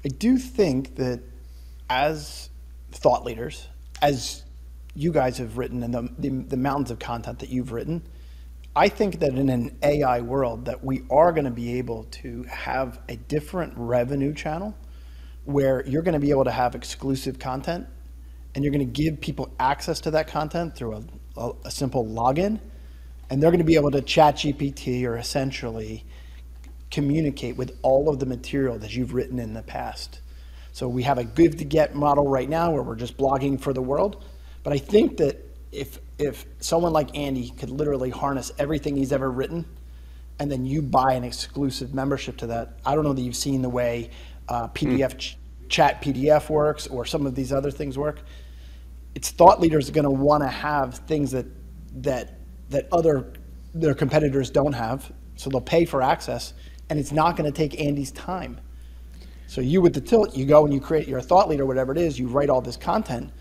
I do think that as thought leaders, as you guys have written and the mountains of content that you've written, I think that in an AI world that we are going to be able to have a different revenue channel where you're going to be able to have exclusive content and you're going to give people access to that content through a simple login, and they're going to be able to chat GPT or essentially communicate with all of the material that you've written in the past. So we have a give to get model right now where we're just blogging for the world. But I think that if someone like Andy could literally harness everything he's ever written, and then you buy an exclusive membership to that, I don't know that you've seen the way PDF chat PDF works or some of these other things work. It's thought leaders are going to want to have things that their competitors don't have, so they'll pay for access, and it's not going to take Andy's time. So you with the tilt, you go and you create your thought leader, whatever it is, you write all this content,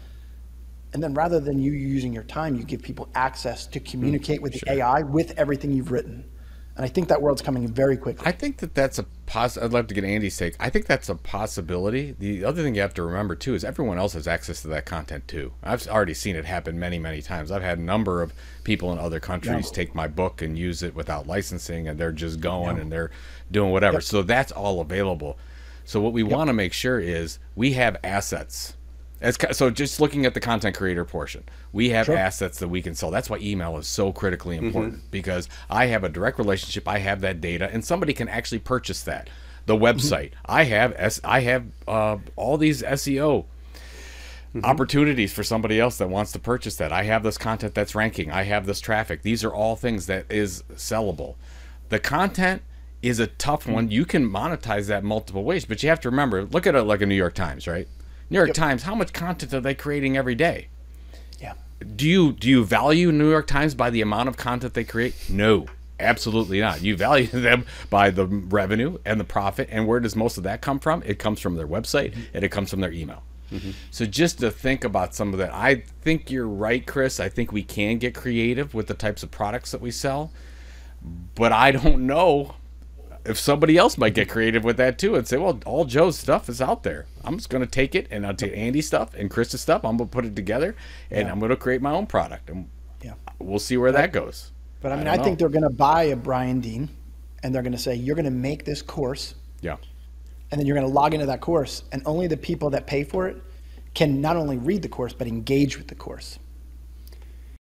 and then rather than you using your time, you give people access to communicate with the AI with everything you've written. And I think that world's coming very quickly. I think that that's a I'd love to get Andy's take. I think that's a possibility. The other thing you have to remember too is everyone else has access to that content too. I've already seen it happen many, many times. I've had a number of people in other countries take my book and use it without licensing, and they're just going and they're doing whatever. So that's all available. So what we want to make sure is we have assets. So just looking at the content creator portion, we have assets that we can sell. That's why email is so critically important, because I have a direct relationship. I have that data, and somebody can actually purchase that. The website, I have all these SEO opportunities for somebody else that wants to purchase that. I have this content that's ranking. I have this traffic. These are all things that is sellable. The content is a tough one. You can monetize that multiple ways, but you have to remember, look at it like a New York Times, right? New York Times, how much content are they creating every day? Yeah. Do you value New York Times by the amount of content they create? No, absolutely not. You value them by the revenue and the profit. And where does most of that come from? It comes from their website and it comes from their email. So just to think about some of that, I think you're right, Chris. I think we can get creative with the types of products that we sell, but I don't know if somebody else might get creative with that too and say, well, all Joe's stuff is out there. I'm just going to take it, and I'll take Andy's stuff and Chris's stuff. I'm going to put it together, and I'm going to create my own product. And we'll see where that goes. But I mean, I think they're going to buy a Brian Dean, and they're going to say, you're going to make this course. Yeah. And then you're going to log into that course, and only the people that pay for it can not only read the course, but engage with the course.